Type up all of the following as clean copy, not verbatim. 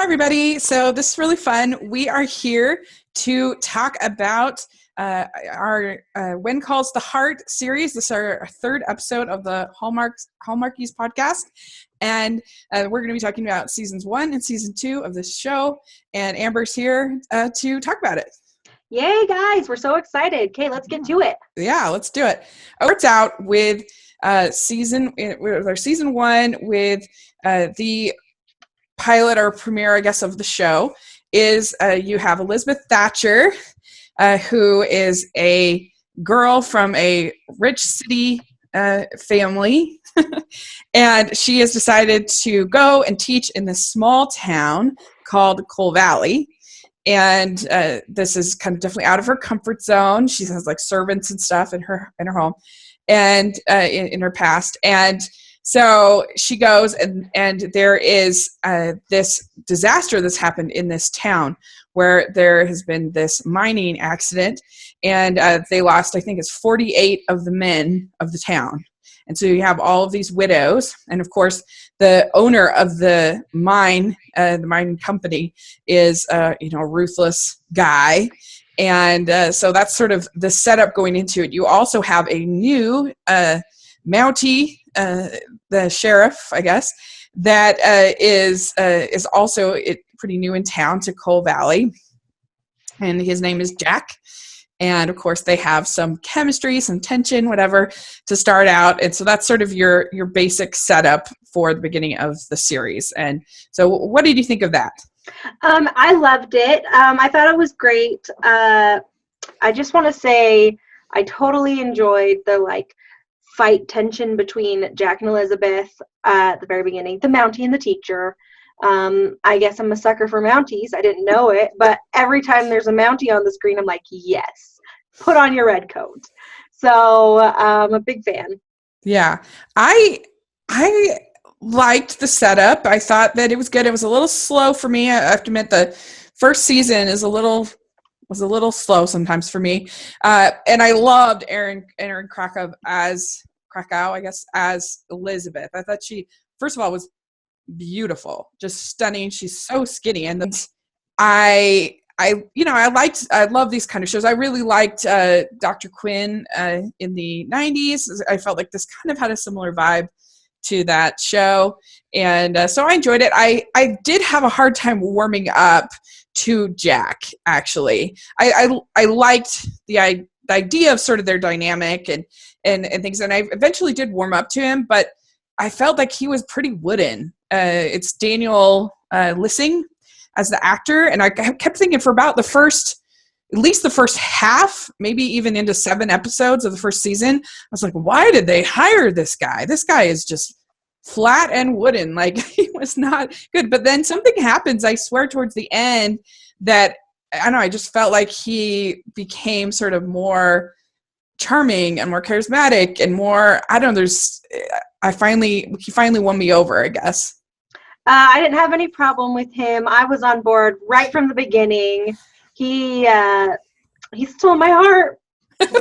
Hi, everybody. So this is really fun. We are here to talk about our When Calls the Heart series. This is our third episode of the Hallmarkies Podcast. And we're going to be talking about seasons 1 and season 2 of this show. And Amber's here to talk about it. Yay, guys. We're so excited. Okay, let's get to it. Yeah, let's do it. It starts out with season 1 with the pilot or premiere, I guess, of the show is you have Elizabeth Thatcher, who is a girl from a rich city family, and she has decided to go and teach in this small town called Coal Valley. And this is kind of definitely out of her comfort zone. She has like servants and stuff in her home, and in her past. And so she goes, and there is this disaster that's happened in this town where there has been this mining accident, and they lost, I think it's 48 of the men of the town. And so you have all of these widows, and of course the owner of the mining company is a ruthless guy. And so that's sort of the setup going into it. You also have a new Mountie, the sheriff, I guess, that is also pretty new in town to Coal Valley, and his name is Jack. And of course, they have some chemistry, some tension, whatever, to start out. And so that's sort of your basic setup for the beginning of the series. And so, what did you think of that? I loved it. I thought it was great. I just want to say I totally enjoyed the fight tension between Jack and Elizabeth at the very beginning, the Mountie and the teacher. I guess I'm a sucker for Mounties. I didn't know it, but every time there's a Mountie on the screen, I'm like, yes, put on your red coat. So I'm a big fan. Yeah, I liked the setup. I thought that it was good. It was a little slow for me. I have to admit the first season was a little slow sometimes for me. And I loved Erin Krakow as Elizabeth. I thought she, first of all, was beautiful, just stunning. She's so skinny. And I love these kind of shows. I really liked Dr. Quinn in the 90s. I felt like this kind of had a similar vibe to that show. And so I enjoyed it. I did have a hard time warming up to Jack, actually. I liked the idea of sort of their dynamic and things, and I eventually did warm up to him, but I felt like he was pretty wooden. It's Daniel Lissing as the actor, and I kept thinking for about at least the first half, maybe even into 7 episodes of the first season, I was like, why did they hire this guy? This guy is just flat and wooden. Like, he was not good. But then something happens, I swear, towards the end that, I don't know, I just felt like he became sort of more charming and more charismatic and more, I don't know, he finally won me over, I guess. I didn't have any problem with him. I was on board right from the beginning. He stole my heart. So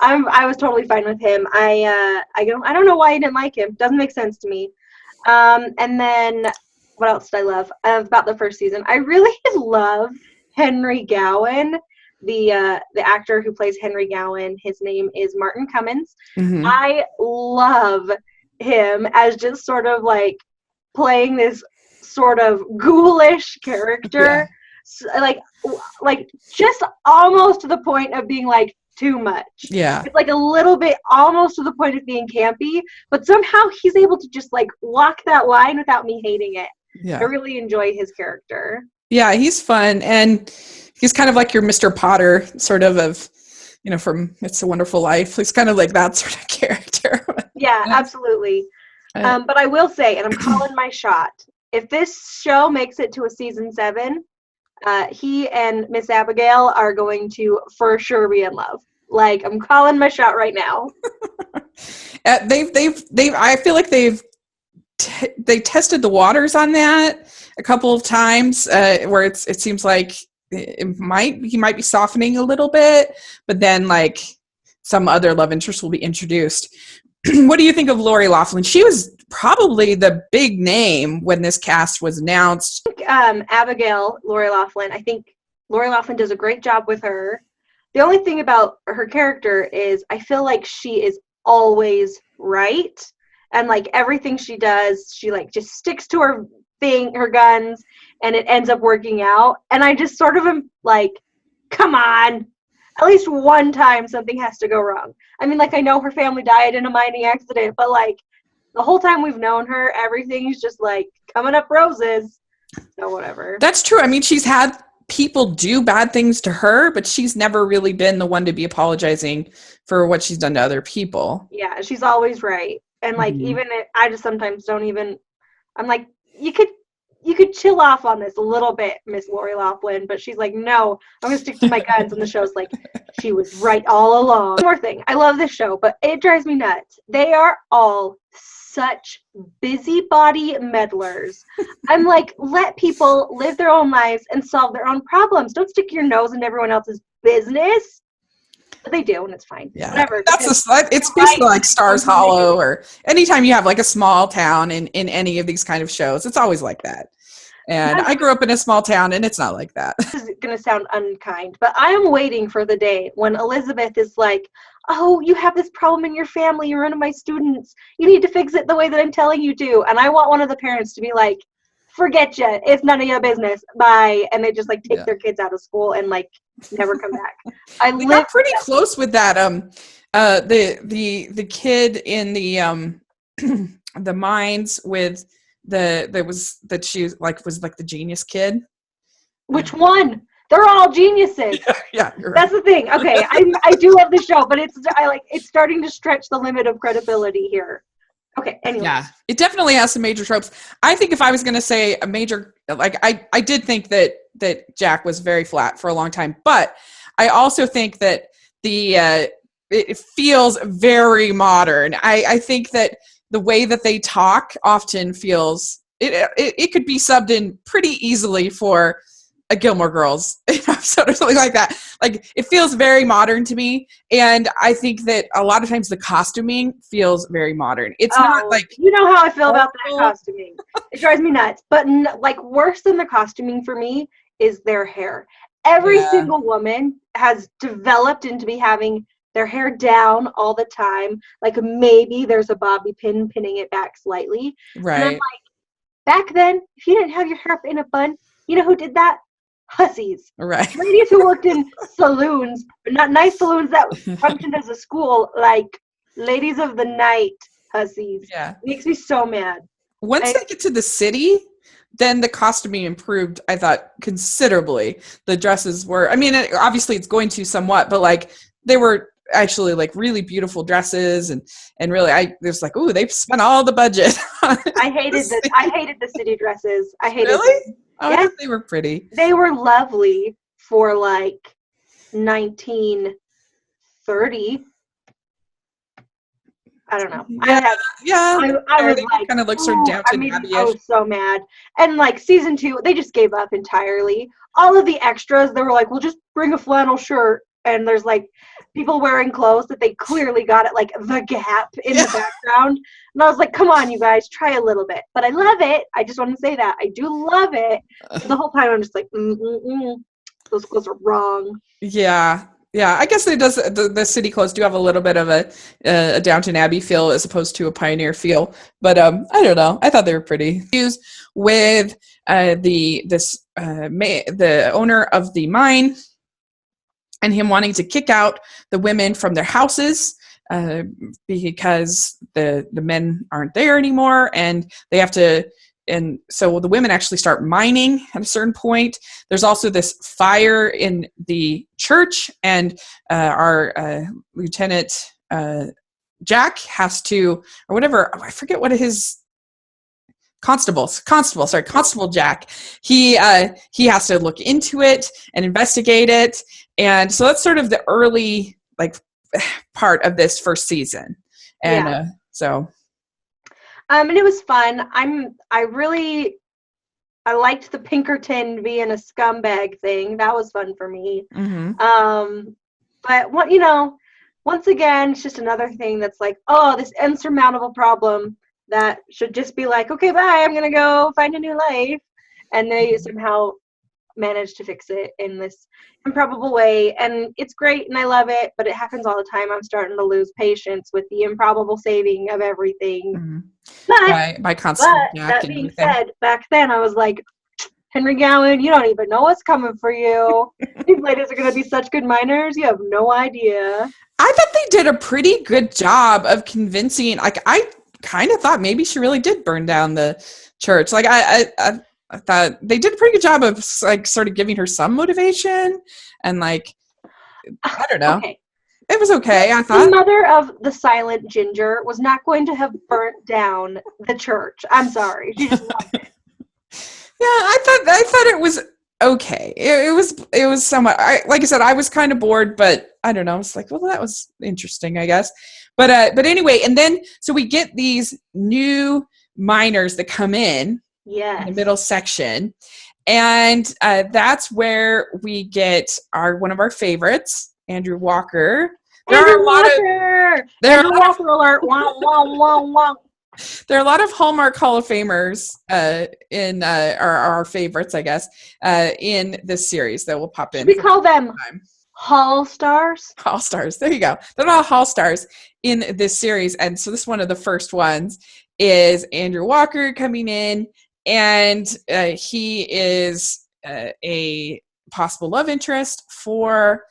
I was totally fine with him. I don't know why I didn't like him. Doesn't make sense to me. And then what else did I love about the first season? I really love Henry Gowan, the actor who plays Henry Gowan. His name is Martin Cummins. Mm-hmm. I love him as just sort of like playing this sort of ghoulish character. Yeah. Like just almost to the point of being like too much. Yeah. It's like a little bit almost to the point of being campy, but somehow he's able to just like walk that line without me hating it. Yeah. I really enjoy his character. Yeah, he's fun, and he's kind of like your Mr. Potter sort of from It's a Wonderful Life. He's kind of like that sort of character. Yeah, absolutely. But I will say, and I'm calling my shot, if this show makes it to a season 7, he and Miss Abigail are going to for sure be in love. Like, I'm calling my shot right now. I feel like they tested the waters on that a couple of times, where it seems like he might be softening a little bit, but then like some other love interest will be introduced. what do you think of Lori Loughlin? She was probably the big name when this cast was announced. Abigail, Lori Loughlin, I think Lori Loughlin does a great job with her. The only thing about her character is I feel like she is always right. And like everything she does, she like just sticks to her thing, her guns, and it ends up working out. And I just sort of am like, come on. At least one time something has to go wrong. I mean, like, I know her family died in a mining accident, but like the whole time we've known her, everything's just like coming up roses. So whatever. That's true. I mean, she's had people do bad things to her, but she's never really been the one to be apologizing for what she's done to other people. Yeah, she's always right. And like, even if, I just sometimes don't even, I'm like, you could chill off on this a little bit, Miss Lori Loughlin, but she's like, no, I'm going to stick to my guns. And the show's like, she was right all along. One more thing. I love this show, but it drives me nuts. They are all such busybody meddlers. I'm like, let people live their own lives and solve their own problems. Don't stick your nose in everyone else's business. But they do, and it's fine. Yeah, whatever. It's basically like Stars Hollow, or anytime you have like a small town in any of these kind of shows, it's always like that. And I grew up in a small town, and it's not like that. This is going to sound unkind, but I am waiting for the day when Elizabeth is like, oh, you have this problem in your family. You're one of my students. You need to fix it the way that I'm telling you to. And I want one of the parents to be like, forget you. It's none of your business. Bye. And they just like take their kids out of school and like never come back. We got pretty close with that. The kid in the the mines with she was like the genius kid. Which one? They're all geniuses. Yeah, you're right. That's the thing. Okay, I do love the show, but it's starting to stretch the limit of credibility here. Okay, anyway. Yeah, it definitely has some major tropes. I think if I was going to say a major, like I did think that Jack was very flat for a long time, but I also think that it feels very modern. I think that the way that they talk often feels it could be subbed in pretty easily for a Gilmore Girls episode or something like that. Like, it feels very modern to me, and I think that a lot of times the costuming feels very modern. It's not like, you know how I feel about that costuming. It drives me nuts. But like, worse than the costuming for me is their hair. Every single woman has developed into be having their hair down all the time. Like, maybe there's a bobby pin pinning it back slightly. right. And I'm like, back then, if you didn't have your hair up in a bun, you know who did that? Hussies. Right. Ladies who worked in saloons, but not nice saloons that functioned as a school, like ladies of the night hussies. Yeah. It makes me so mad. Once they get to the city, then the costuming improved, I thought, considerably. The dresses were, I mean, obviously it's going to somewhat, but like, they were actually like really beautiful dresses, and really there's like, ooh, they've spent all the budget. I hated the city dresses. I hated really them. Oh, yes. I thought they were pretty. They were lovely for like 1930. I don't know. I was like, kind of looks sort of Downton Abbey-ish. I was so mad. And like season 2, they just gave up entirely. All of the extras, they were like, we'll just bring a flannel shirt. And there's like people wearing clothes that they clearly got at like the Gap in the background. And I was like, come on, you guys, try a little bit. But I love it. I just want to say that. I do love it. But the whole time I'm just like, those clothes are wrong. Yeah. Yeah, I guess it does. The city clothes do have a little bit of a Downton Abbey feel as opposed to a Pioneer feel. But I don't know. I thought they were pretty. With the owner of the mine, and him wanting to kick out the women from their houses because the men aren't there anymore, and they have to. And so the women actually start mining at a certain point. There's also this fire in the church, and our Lieutenant Jack has to, or whatever, I forget what his Constable Jack. He has to look into it and investigate it. And so that's sort of the early like part of this first season. And and it was fun. I liked the Pinkerton being a scumbag thing. That was fun for me. Mm-hmm. But what, once again, it's just another thing that's like, oh, this insurmountable problem that should just be like, okay, bye, I'm going to go find a new life. And they somehow manage to fix it in this improbable way. And it's great and I love it, but it happens all the time. I'm starting to lose patience with the improbable saving of everything. Mm-hmm. But, by constant that being said, back then I was like, Henry Gowan, you don't even know what's coming for you. These ladies are going to be such good miners. You have no idea. I thought they did a pretty good job of convincing. Like, I kind of thought maybe she really did burn down the church. Like, I thought they did a pretty good job of like sort of giving her some motivation, and like, I don't know. Okay. It was okay. I thought the mother of the silent Ginger was not going to have burnt down the church. I'm sorry. She just loved it. Yeah, I thought it was okay. It was somewhat. Like I said, I was kind of bored, but I don't know. It's like, well, that was interesting, I guess. But anyway, and then so we get these new miners that come in the middle section, and that's where we get one of our favorites, Andrew Walker. There are a lot of Hallmark Hall of Famers in our favorites, I guess, in this series that will pop in. We call them Hall Stars. Hall Stars. There you go. They're all Hall Stars in this series. And so this is one of the first ones is Andrew Walker coming in, and he is a possible love interest for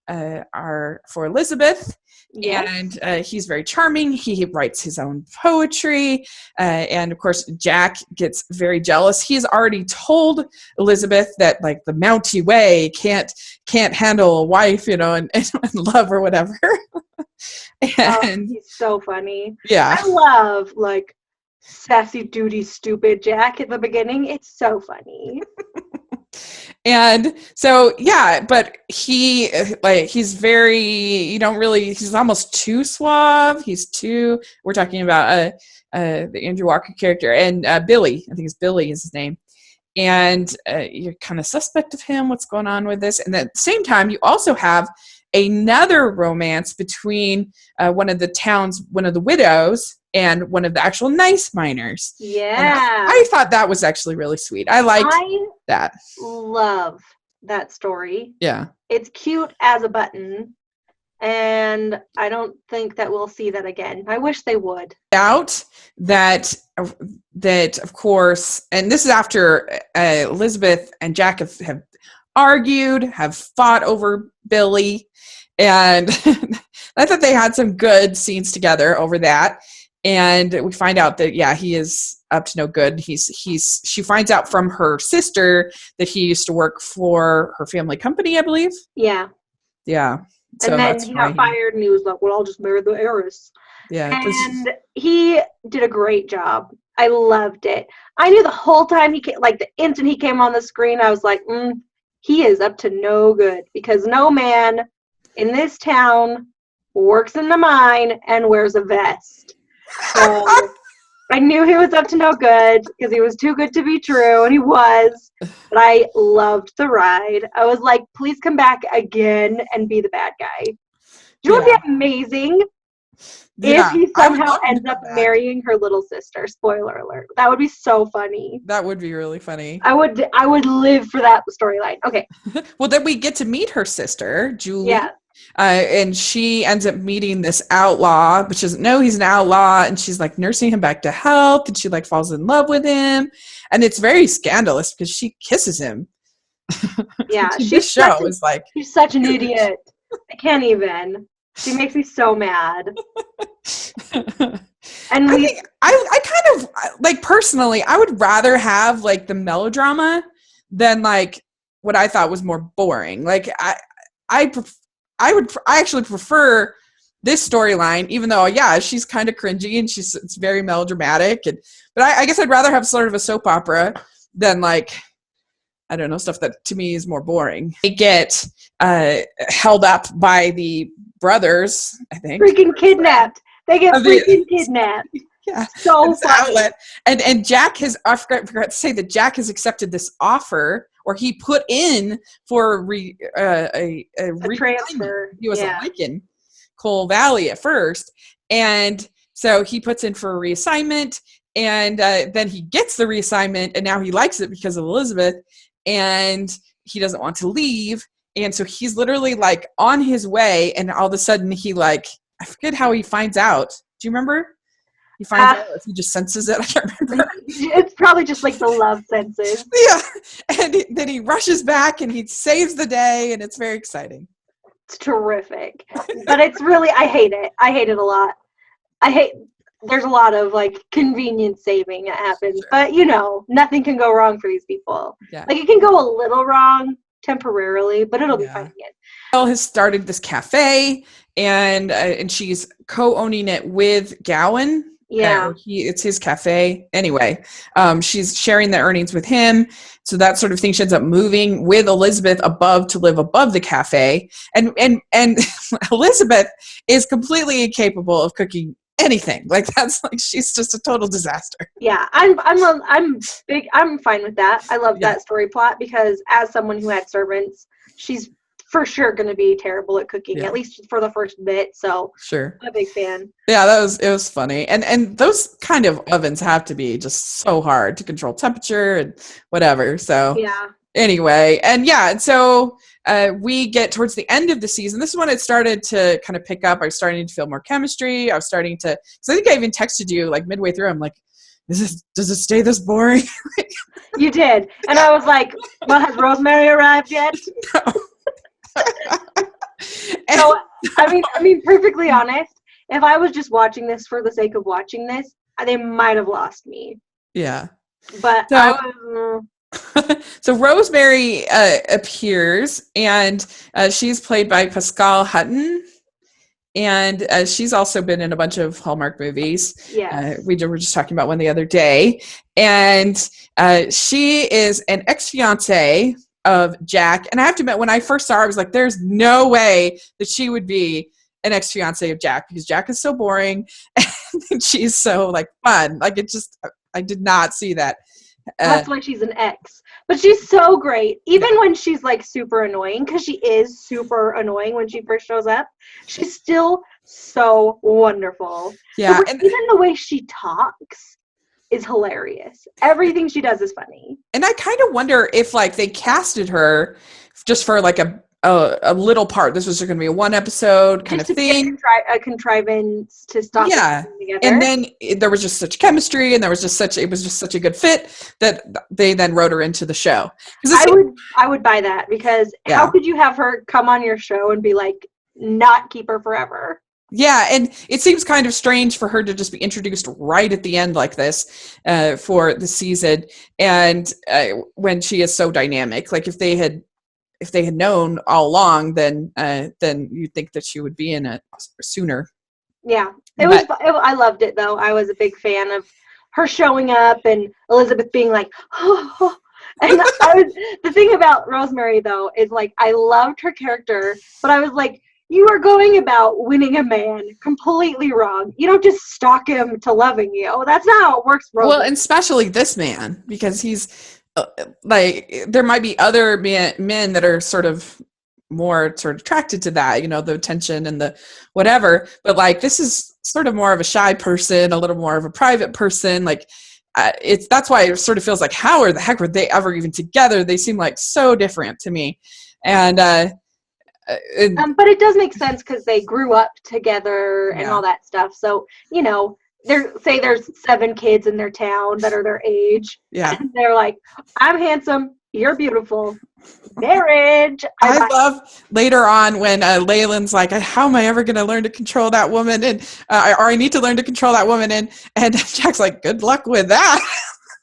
Elizabeth. Yes. And he's very charming. He writes his own poetry. And of course, Jack gets very jealous. He's already told Elizabeth that like the Mountie way can't handle a wife, and love or whatever. And he's so funny. Yeah. I love like sassy duty stupid Jack at the beginning. It's so funny. And so, yeah, but he's almost too suave. We're talking about the Andrew Walker character, and Billy, I think it's Billy is his name. And you're kind of suspect of him, what's going on with this. And at the same time, you also have another romance between one of the widows and one of the actual nice miners. Yeah. I thought that was actually really sweet. I liked that. Love that story. Yeah. It's cute as a button. And I don't think that we'll see that again. I wish they would. Doubt that of course, and this is after Elizabeth and Jack have argued, have fought over Billy, and I thought they had some good scenes together over that. And we find out that he is up to no good. She finds out from her sister that he used to work for her family company, I believe. Yeah. Yeah. So and then he got fired, and he was like, "Well, I'll just marry the heiress." Yeah. And he did a great job. I loved it. I knew the whole time he came, like the instant he came on the screen, I was like, he is up to no good, because no man in this town works in the mine and wears a vest. So I knew he was up to no good because he was too good to be true, and he was. But I loved the ride. I was like, please come back again and be the bad guy. You know what would be amazing? If he somehow ends up marrying her little sister. Spoiler alert. That would be so funny. That would be really funny. I would live for that storyline. Okay. Well, then we get to meet her sister, Julie. Yeah. And she ends up meeting this outlaw, but she doesn't know he's an outlaw, and she's like nursing him back to health, and she like falls in love with him, and it's very scandalous because she kisses him. Yeah, she's such an idiot. I can't even. She makes me so mad. And I kind of like, personally, I would rather have like the melodrama than like what I thought was more boring. Like I actually prefer this storyline, even though she's kind of cringy and it's very melodramatic, but I guess I'd rather have sort of a soap opera than like, I don't know, stuff that to me is more boring. They get held up by the brothers, I think. Freaking kidnapped. They get freaking kidnapped. Yeah. So funny. Outlet. And Jack I forgot to say that Jack has accepted this offer, or he put in for a transfer. He wasn't liking, Coal Valley at first. And so he puts in for a reassignment, and then he gets the reassignment, and now he likes it because of Elizabeth, and he doesn't want to leave. And so he's literally like on his way, and all of a sudden he like, I forget how he finds out. Do you remember? He finds out, if he just senses it. I can't remember. It's probably just like the love senses. Yeah. And then he rushes back and he saves the day, and it's very exciting. It's terrific. But it's really, I hate it. I hate it a lot. There's a lot of like convenient saving that happens, Sure. but nothing can go wrong for these people. Yeah. Like it can go a little wrong temporarily, but it'll be fine again. Elle has started this cafe, and she's co-owning it with Gowan. Yeah. It's his cafe. Anyway, she's sharing the earnings with him. So that sort of thing, she ends up moving with Elizabeth to live above the cafe. And Elizabeth is completely incapable of cooking anything. Like she's just a total disaster. Yeah, I'm fine with that. I love that story plot because as someone who had servants, she's for sure going to be terrible at cooking, at least for the first bit. So sure, I'm a big fan. Yeah, it was funny, and those kind of ovens have to be just so hard to control temperature and whatever. So yeah. Anyway, and so we get towards the end of the season. This is when it started to kind of pick up. I was starting to feel more chemistry. I was starting to, because I think I even texted you like midway through. I'm like, does it stay this boring? You did, and I was like, well, has Rosemary arrived yet? No. So, I mean, perfectly honest, if I was just watching this for the sake of watching this, they might have lost me. Yeah. But so Rosemary appears, and she's played by Pascal Hutton, and she's also been in a bunch of Hallmark movies. Yes. We were just talking about one the other day, and she is an ex-fiance of Jack. And I have to admit, when I first saw her, I was like, there's no way that she would be an ex-fiance of Jack, because Jack is so boring and she's so like fun. Like I did not see that. That's why she's an ex. But she's so great. Even when she's like super annoying, because she is super annoying when she first shows up, she's still so wonderful. Yeah. And even the way she talks is hilarious. Everything she does is funny. And I kind of wonder if like they casted her just for like a little part. This was going to be a one episode kind just of thing. A contrivance to stop. Yeah. And then there was just such chemistry, and it was just such a good fit that they then wrote her into the show. I would buy that, because how could you have her come on your show and be like, not keep her forever? Yeah, and it seems kind of strange for her to just be introduced right at the end like this for the season, and when she is so dynamic. Like if they had known all along, then you'd think that she would be in it sooner. Yeah, I loved it though. I was a big fan of her showing up and Elizabeth being like, oh. And the thing about Rosemary though is like I loved her character, but I was like, you are going about winning a man completely wrong. You don't just stalk him to loving you. That's not how it works, Rosemary. Well, and especially this man, because he's like, there might be other men that are sort of more sort of attracted to that, the attention and the whatever. But like, this is sort of more of a shy person, a little more of a private person. Like, that's why it sort of feels like, how the heck were they ever even together? They seem like so different to me. And but it does make sense because they grew up together and all that stuff. So, there's 7 kids in their town that are their age. Yeah. And they're like, I'm handsome, you're beautiful. Marriage. I love later on when Leyland's like, how am I ever going to learn to control that woman? And or I need to learn to control that woman. And Jack's like, good luck with that.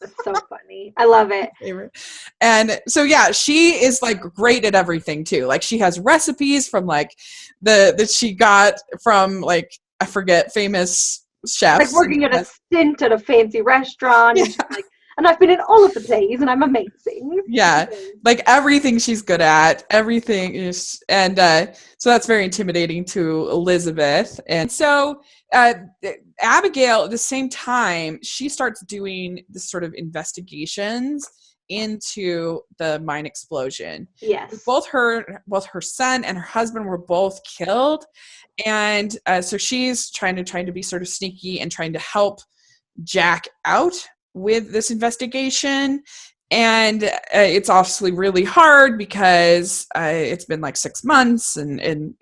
It's so funny. I love it. And so, yeah, she is like great at everything too. Like she has recipes from like that she got from like, I forget, famous chefs. Like working at a stint at a fancy restaurant. Yeah. And I've been in all of the plays and I'm amazing. Yeah. Like everything she's good at, everything is, and so that's very intimidating to Elizabeth. And so Abigail, at the same time, she starts doing this sort of investigations into the mine explosion. Yes. Both her son and her husband were both killed, and so she's trying to be sort of sneaky and trying to help Jack out with this investigation. And it's obviously really hard because it's been like 6 months, and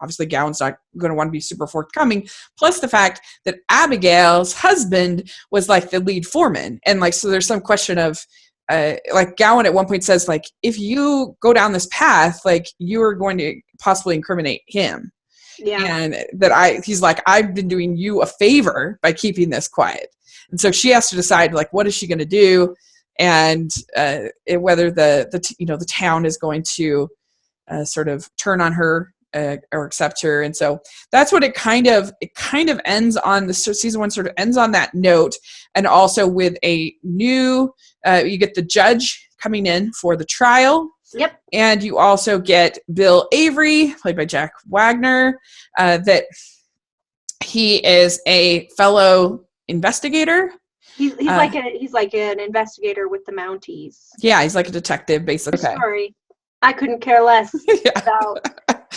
obviously Gowan's not going to want to be super forthcoming. Plus the fact that Abigail's husband was like the lead foreman, and like so there's some question of like Gowan at one point says like, if you go down this path, like you are going to possibly incriminate him. Yeah. And that he's like, I've been doing you a favor by keeping this quiet. And so she has to decide like, what is she going to do? And whether the town is going to sort of turn on her or accept her. And so that's what it kind of ends on. The season 1 sort of ends on that note, and also with a new you get the judge coming in for the trial. Yep. And you also get Bill Avery, played by Jack Wagner, that he is a fellow investigator. He's like an investigator with the Mounties. Yeah, he's like a detective, basically. Okay. Sorry, I couldn't care less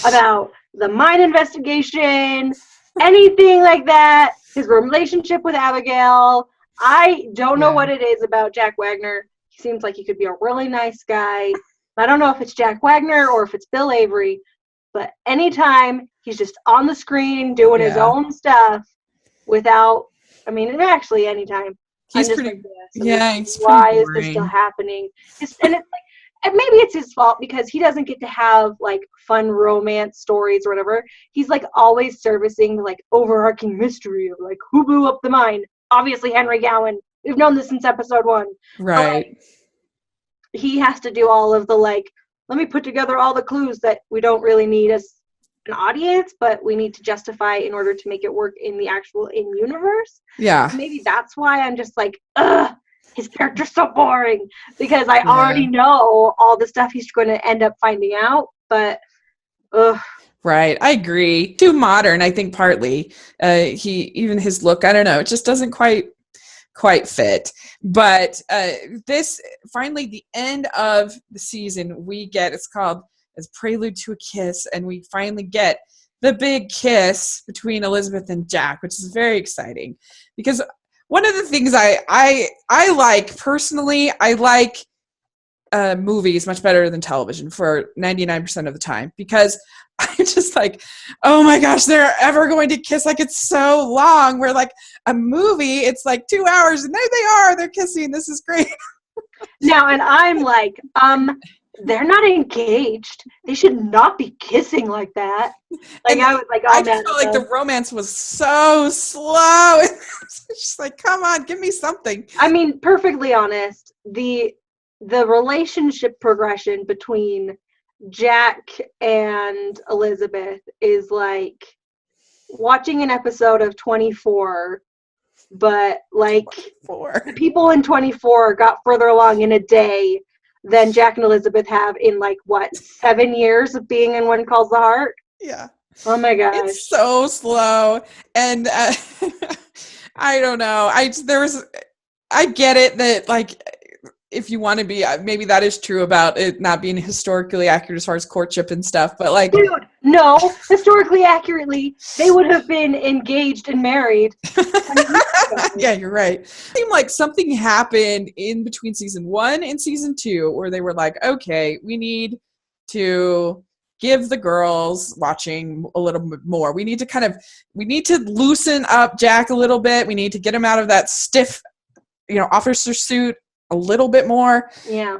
about the mine investigation, anything like that. His relationship with Abigail. I don't know what it is about Jack Wagner. He seems like he could be a really nice guy. I don't know if it's Jack Wagner or if it's Bill Avery, but anytime he's just on the screen doing his own stuff actually anytime. He's he's why is this still happening? And it's like, and maybe it's his fault because he doesn't get to have like fun romance stories or whatever. He's like always servicing the like overarching mystery of like who blew up the mine. Obviously Henry Gowan. We've known this since episode 1. Right. But, he has to do all of the like, let me put together all the clues that we don't really need as an audience, but we need to justify in order to make it work in the actual in-universe. Yeah. Maybe that's why I'm just like, ugh, his character's so boring, because I already know all the stuff he's going to end up finding out, but ugh. Right. I agree. Too modern, I think, partly. Even his look, I don't know, it just doesn't quite fit. But this, finally, the end of the season, we get, it's called as Prelude to a Kiss, and we finally get the big kiss between Elizabeth and Jack, which is very exciting. Because one of the things I like, personally, I like movies much better than television for 99% of the time, because I'm just like, oh my gosh, they're ever going to kiss? Like, it's so long. Where like a movie, it's like 2 hours and there they are, they're kissing. This is great. Now, and I'm like, they're not engaged. They should not be kissing like that. Like, and I was like, I just felt like the romance was so slow. It's just like, come on, give me something. I mean, perfectly honest, the relationship progression between Jack and Elizabeth is like watching an episode of 24, but like 24. The people in 24 got further along in a day than Jack and Elizabeth have in like 7 years of being in One Calls the Heart. Yeah. Oh my gosh. It's so slow. And I don't know. I get it that like, if you want to be, maybe that is true about it not being historically accurate as far as courtship and stuff, but like, dude, no, historically accurately, they would have been engaged and married. Yeah, you're right. It seemed like something happened in between season 1 and season 2 where they were like, okay, we need to give the girls watching a little bit more. We need to loosen up Jack a little bit. We need to get him out of that stiff, officer suit a little bit more. Yeah.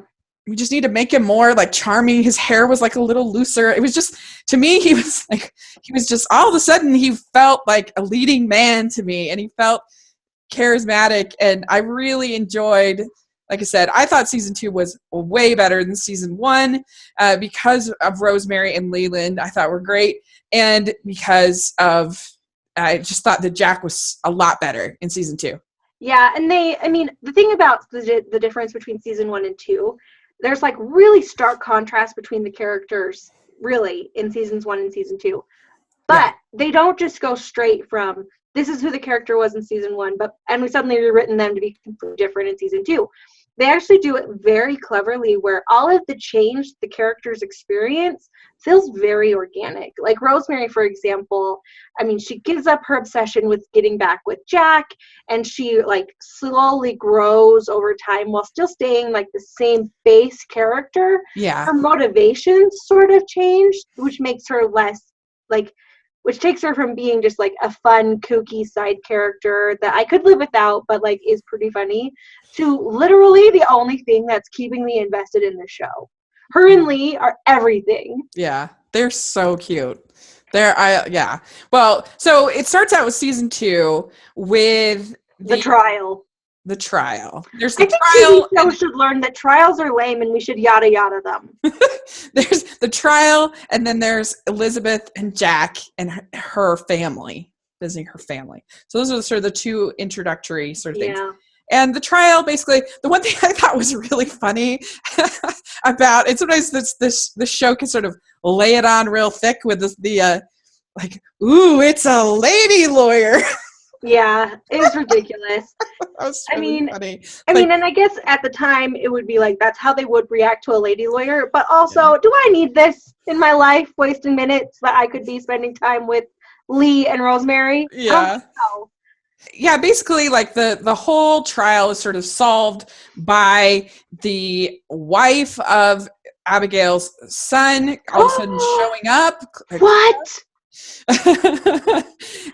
We just need to make him more like charming. His hair was like a little looser. It was just, to me, he was just, all of a sudden he felt like a leading man to me, and he felt charismatic, and I really enjoyed, like I said, I thought season 2 was way better than season 1 because of Rosemary and Leland. I thought were great. And because of, I just thought that Jack was a lot better in season 2. Yeah, and the thing about the difference between season 1 and 2, there's like really stark contrast between the characters, really, in seasons 1 and season 2. But they don't just go straight from, this is who the character was in season 1, and we suddenly rewritten them to be completely different in season 2. they actually do it very cleverly where all of the change the characters experience feels very organic. Like Rosemary, for example, I mean, she gives up her obsession with getting back with Jack, and she like slowly grows over time while still staying like the same base character. Yeah. Her motivations sort of change, which makes her less like, which takes her from being just like a fun, kooky side character that I could live without, but like is pretty funny, to literally the only thing that's keeping me invested in the show. Her and Lee are everything. Yeah, they're so cute. Yeah. Well, so it starts out with season 2 with The trial. The trial. There's I the think trial. TV shows should learn that trials are lame and we should yada yada them. There's the trial, and then there's Elizabeth and Jack and her family, visiting her family. So those are sort of the 2 introductory sort of things. Yeah. And the trial, basically, the one thing I thought was really funny about it, sometimes this show can sort of lay it on real thick with the like, ooh, it's a lady lawyer. Yeah, it's ridiculous. That was really funny. I mean, and I guess at the time it would be like that's how they would react to a lady lawyer. But also, do I need this in my life, wasting minutes that I could be spending time with Lee and Rosemary? Yeah. Yeah, basically, like the whole trial is sort of solved by the wife of Abigail's son all of a sudden showing up. What?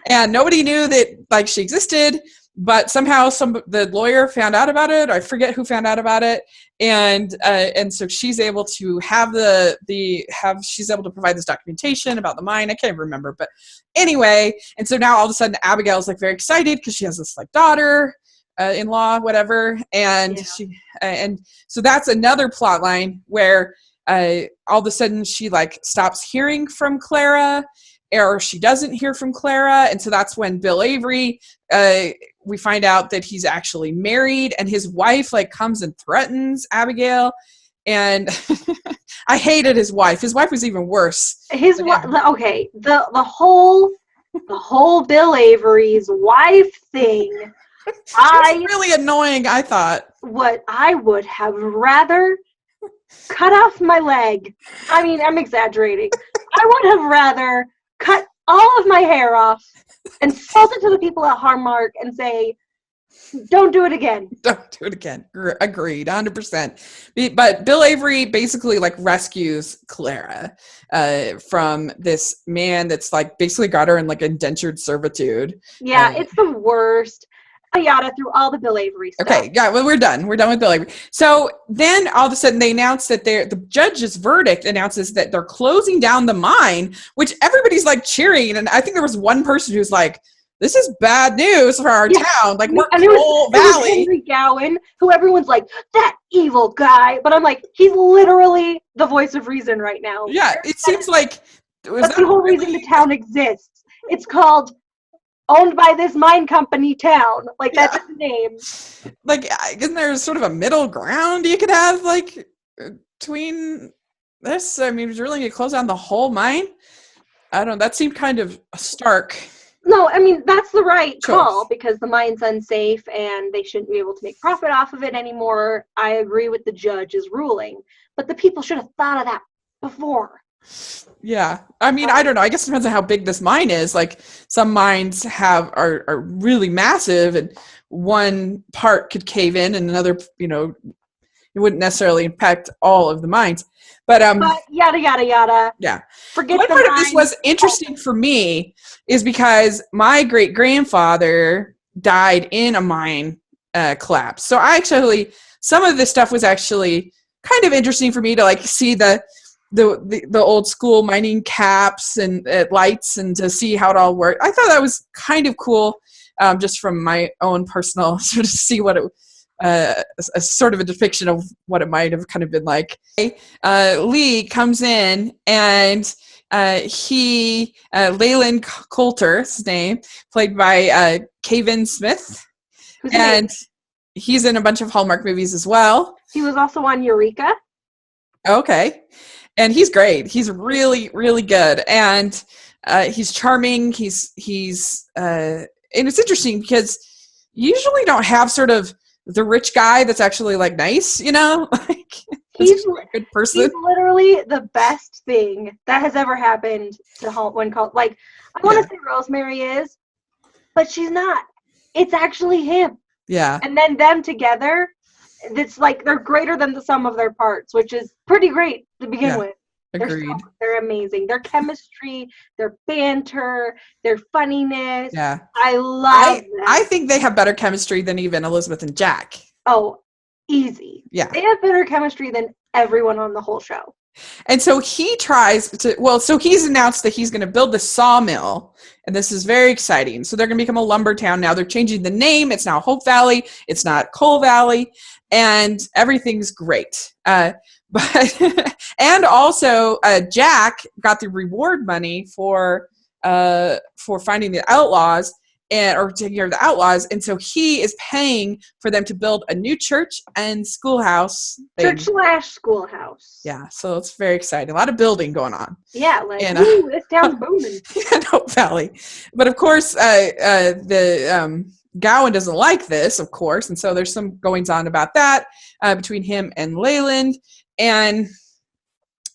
And nobody knew that like she existed, but somehow the lawyer found out about it. I forget who found out about it, and so she's able to have she's able to provide this documentation about the mine. I can't remember, but anyway, and so now all of a sudden Abigail's like very excited because she has this like daughter in law, whatever, and and so that's another plot line where all of a sudden she like stops hearing from Clara, or she doesn't hear from Clara. And so that's when Bill Avery, we find out that he's actually married, and his wife like comes and threatens Abigail. And I hated his wife. His wife was even worse. Okay, the whole Bill Avery's wife thing. It's really annoying, I thought. What I would have rather cut off my leg. I mean, I'm exaggerating. I would have rather cut all of my hair off and sold it to the people at Hallmark and say, don't do it again. Don't do it again. Agreed, 100%. But Bill Avery basically like rescues Clara from this man that's like basically got her in like indentured servitude. Yeah, it's the worst. Yada through all the Bill Avery stuff. Okay, yeah, well, we're done. We're done with Bill Avery. So then all of a sudden they announce that the judge's verdict announces that they're closing down the mine, which everybody's like cheering. And I think there was one person who's like, this is bad news for our town. Like, we're Coal Valley. It was Henry Gowan, who everyone's like, that evil guy. But I'm like, he's literally the voice of reason right now. Yeah, it seems like... That's the whole reason the town exists. It's called... owned by this mine company town. Like, that's its name. Like, isn't there sort of a middle ground you could have, like, between this? I mean, was you really going to close down the whole mine? I don't know. That seemed kind of stark. No, I mean, that's the right call because the mine's unsafe and they shouldn't be able to make profit off of it anymore. I agree with the judge's ruling. But the people should have thought of that before. Yeah. I mean, I don't know. I guess it depends on how big this mine is. Like, some mines are really massive, and one part could cave in and another, it wouldn't necessarily impact all of the mines. But yada, yada, yada. Yeah. Forget one the part of this was interesting for me is because my great-grandfather died in a mine collapse. So some of this stuff was actually kind of interesting for me to like see the old school mining caps and lights and to see how it all worked. I thought that was kind of cool, just from my own personal sort of see what it a sort of a depiction of what it might have kind of been like. Lee comes in and Leyland Coulter, his name, played by Kevin Smith, and he's in a bunch of Hallmark movies as well. He was also on Eureka. Okay. And he's great. He's really, really good. And he's charming. He's and it's interesting because you usually don't have sort of the rich guy that's actually like nice, like He's a good person. He's literally the best thing that has ever happened to when called like I want to say Rosemary is, but she's not. It's actually him. Yeah. And then them together, it's like they're greater than the sum of their parts, which is pretty great to begin with. Agreed. They're amazing. Their chemistry, their banter, their funniness. Yeah. I love them. I think they have better chemistry than even Elizabeth and Jack. Oh, easy. Yeah. They have better chemistry than everyone on the whole show. And so he tries to, so he's announced that he's going to build the sawmill, and this is very exciting. So they're going to become a lumber town now. They're changing the name. It's now Hope Valley. It's not Coal Valley, and everything's great. But and also Jack got the reward money for finding the outlaws or taking care of the outlaws, and so he is paying for them to build a new church and schoolhouse. Church/schoolhouse. Yeah, so it's very exciting. A lot of building going on. Yeah, like this town's booming. In Hope Valley, but of course, the Gowan doesn't like this, of course, and so there's some goings on about that between him and Leyland. And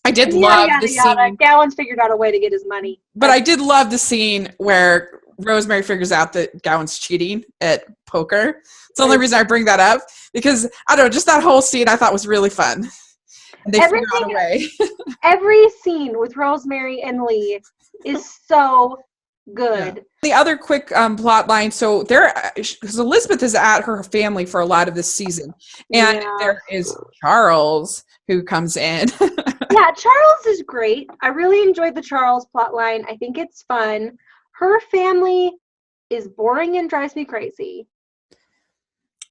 I did love the scene. Gowan's figured out a way to get his money. But I did love the scene where Rosemary figures out that Gowan's cheating at poker. It's the only reason I bring that up, because I don't know, just that whole scene I thought was really fun. And they figure out a way. Every scene with Rosemary and Lee is so good. Yeah. The other quick plot line, so because Elizabeth is at her family for a lot of this season, and there is Charles who comes in. Yeah, Charles is great. I really enjoyed the Charles plot line. I think it's fun. Her family is boring and drives me crazy.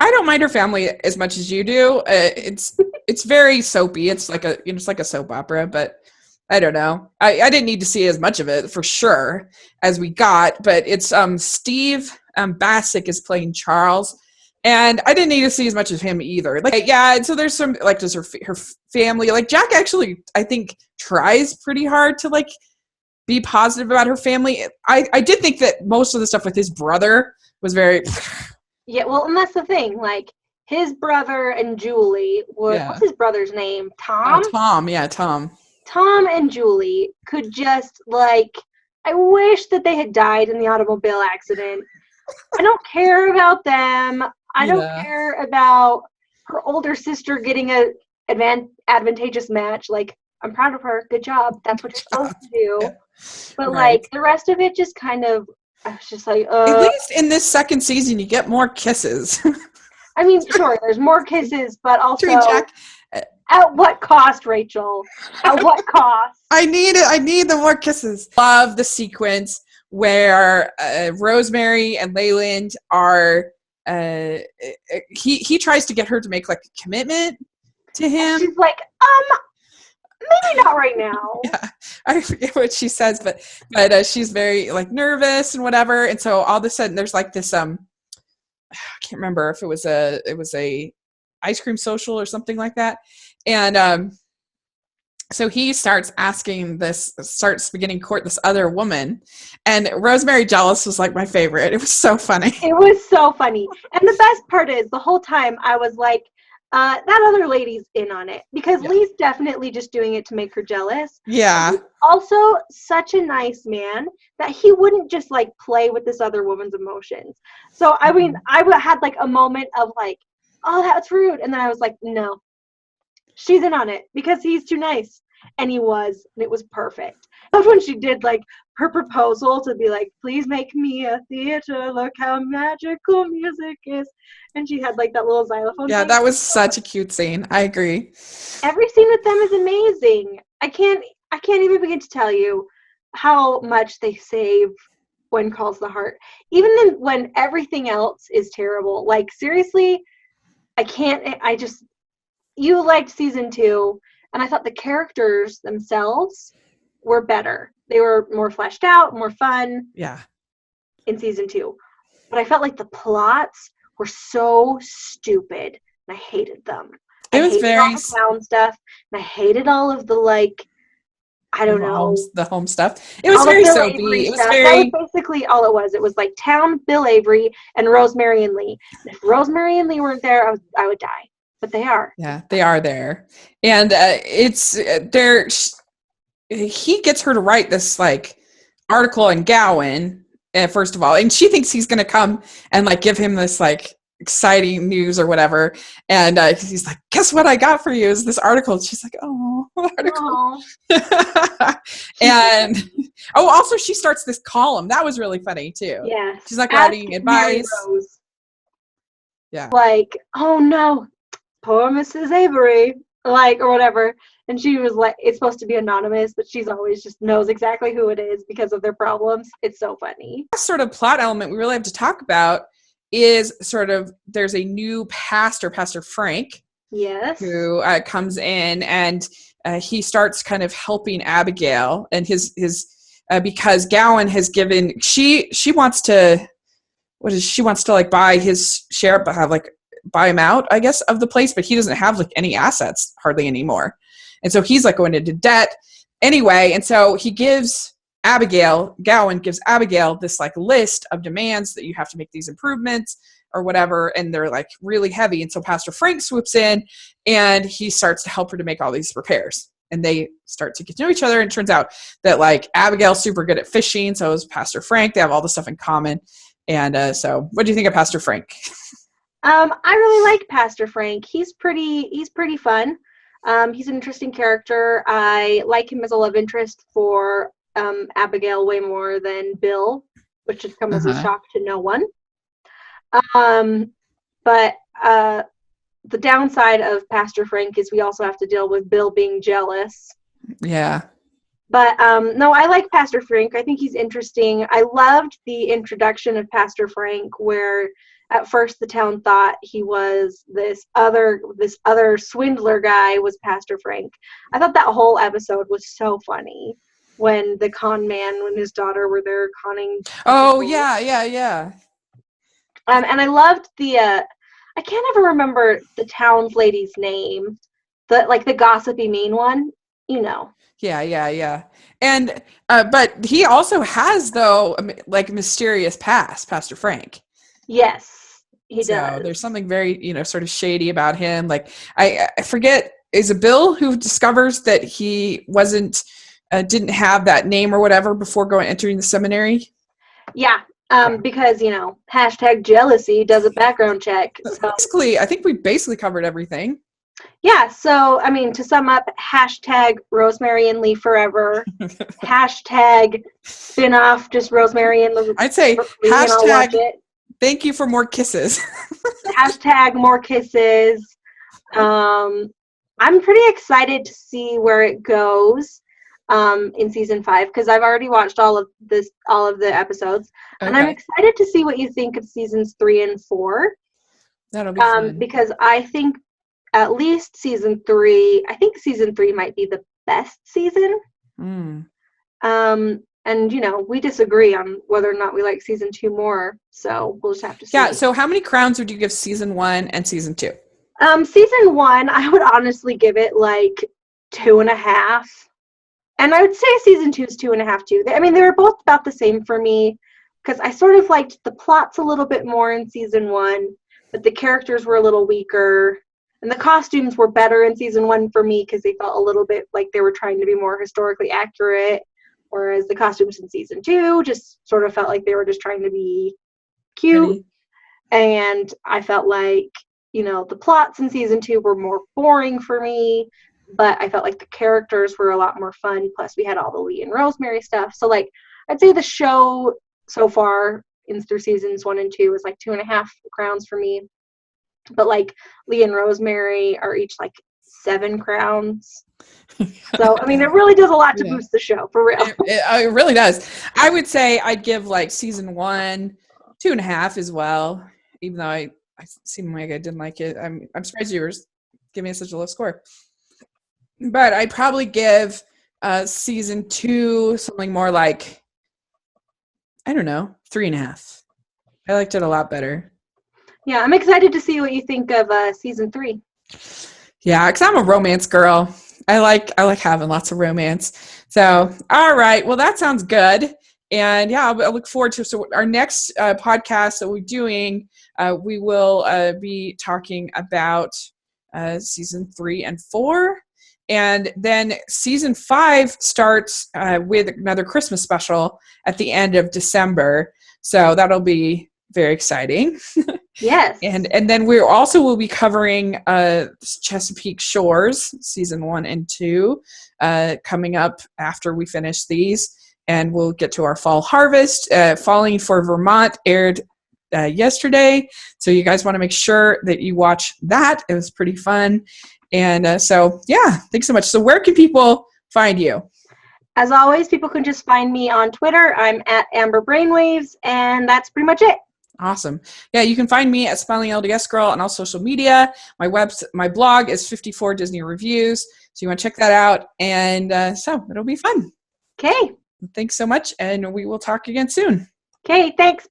I don't mind her family as much as you do. It's very soapy. It's like a soap opera, but I don't know. I didn't need to see as much of it for sure as we got, but it's Steve Bassick is playing Charles, and I didn't need to see as much of him either. Like, yeah, so there's some like does her family, like Jack actually I think tries pretty hard to like be positive about her family. I did think that most of the stuff with his brother was very yeah, well, and that's the thing, like his brother and Julie what's his brother's name? Tom? Tom. Tom and Julie could just, like, I wish that they had died in the automobile accident. I don't care about them. I don't care about her older sister getting a advantageous match. Like, I'm proud of her. Good job. That's what you're supposed to do. Yeah. But, like, the rest of it just kind of, I was just like, At least in this second season, you get more kisses. I mean, sure, there's more kisses, but also... Jack, at what cost, Rachel? At what cost? I need it. I need the more kisses. Love the sequence where Rosemary and Leyland are. He tries to get her to make like a commitment to him. And she's like, maybe not right now. Yeah, I forget what she says, but she's very like nervous and whatever. And so all of a sudden, there's like this I can't remember if it was a ice cream social or something like that. And so he starts beginning to court this other woman. And Rosemary Jealous was like my favorite. It was so funny. It was so funny. And the best part is the whole time I was like, that other lady's in on it. Because Lee's definitely just doing it to make her jealous. Yeah. He's also such a nice man that he wouldn't just like play with this other woman's emotions. So, I mean, I had like a moment of like, oh, that's rude. And then I was like, no, she's in on it because he's too nice. And he was, and it was perfect. That's when she did like her proposal to be like, please make me a theater. Look how magical music is. And she had like that little xylophone. Yeah, that was such a cute scene. I agree. Every scene with them is amazing. I can't even begin to tell you how much they save When Calls the Heart. Even then, when everything else is terrible. Like, seriously, you liked season 2, and I thought the characters themselves were better. They were more fleshed out, more fun. Yeah. In season 2. But I felt like the plots were so stupid, and I hated them. It was very all the clown stuff, and I hated all of the like I don't know. The home stuff. It was All very Bill soapy. Avery It was stuff. very. That was basically all it was. It was like Town, Bill Avery, and Rosemary and Lee. If Rosemary and Lee weren't there, I would die. But they are. Yeah, they are there, and it's there. He gets her to write this like article in Gowan, first of all, and she thinks he's going to come and like give him this like exciting news or whatever, and he's like, "Guess what I got for you is this article." And she's like, "Oh, article." And also she starts this column that was really funny too. Yeah, she's like writing advice. Yeah, like, oh no, poor Mrs. Avery, like, or whatever. And she was like, it's supposed to be anonymous, but she's always just knows exactly who it is because of their problems. It's so funny. Last sort of plot element we really have to talk about is sort of there's a new pastor, Pastor Frank, yes, who comes in and he starts kind of helping Abigail and his because Gowan has given she wants to like buy his share, but have like buy him out, I guess, of the place, but he doesn't have like any assets hardly anymore. And so he's like going into debt anyway. And so he gives Gowan gives Abigail this like list of demands that you have to make these improvements or whatever. And they're like really heavy. And so Pastor Frank swoops in and he starts to help her to make all these repairs. And they start to get to know each other. And it turns out that like Abigail's super good at fishing. So is Pastor Frank. They have all this stuff in common. And so what do you think of Pastor Frank? I really like Pastor Frank. He's pretty fun. He's an interesting character. I like him as a love interest for Abigail way more than Bill, which should come as a shock to no one. But the downside of Pastor Frank is we also have to deal with Bill being jealous. Yeah. But no, I like Pastor Frank. I think he's interesting. I loved the introduction of Pastor Frank where at first the town thought he was this other swindler guy was Pastor Frank. I thought that whole episode was so funny when the con man, when his daughter were there conning. Oh, people. Yeah. And I loved I can't ever remember the town's lady's name, the gossipy mean one, you know. Yeah. And, but he also has, though, like mysterious past, Pastor Frank. Yes, he does. There's something very, sort of shady about him. Like, I forget, is it Bill who discovers that he didn't have that name or whatever before entering the seminary? Yeah. Because, #jealousy does a background check. So. Basically, I think we basically covered everything. Yeah, so, to sum up, #Rosemary and Lee forever, #spin-off, just Rosemary and Lee. I'd say thank you for more kisses. #more kisses. I'm pretty excited to see where it goes in season 5 because I've already watched all of the episodes. Okay. And I'm excited to see what you think of seasons 3 and 4. That'll be fun. Because I think at least season 3 might be the best season. And we disagree on whether or not we like season 2 more, so we'll just have to see. Yeah, so how many crowns would you give season 1 and season 2? Season 1, I would honestly give it like 2.5. And I would say season 2 is 2.5 too. They were both about the same for me because I sort of liked the plots a little bit more in season 1, but the characters were a little weaker. And the costumes were better in season 1 for me because they felt a little bit like they were trying to be more historically accurate, whereas the costumes in season 2 just sort of felt like they were just trying to be cute. And I felt like, the plots in season 2 were more boring for me, but I felt like the characters were a lot more fun. Plus, we had all the Lee and Rosemary stuff. So, I'd say the show so far through seasons 1 and 2 is 2.5 crowns for me. But Lee and Rosemary are each 7 crowns. So it really does a lot to boost the show for real. It really does. I would say I'd give season 1 2.5 as well. Even though I seem like I didn't like it. I'm surprised you were giving it such a low score. But I'd probably give season 2 something more like, I don't know, 3.5. I liked it a lot better. Yeah, I'm excited to see what you think of season 3. Yeah, because I'm a romance girl. I like having lots of romance. So, all right. Well, that sounds good. And yeah, I'll look forward to. So our next podcast that we're doing, we will be talking about season 3 and 4. And then season 5 starts with another Christmas special at the end of December. So that'll be very exciting. Yes. And then we also will be covering Chesapeake Shores season 1 and 2 coming up after we finish these. And we'll get to our fall harvest. Falling for Vermont aired yesterday. So you guys want to make sure that you watch that. It was pretty fun. And so, yeah, thanks so much. So where can people find you? As always, people can just find me on Twitter. I'm at Amber Brainwaves, and that's pretty much it. Awesome. Yeah, you can find me at Smiling LDS Girl on all social media. My blog is 54 Disney Reviews. So you want to check that out. And so it'll be fun. Okay. Thanks so much. And we will talk again soon. Okay, thanks.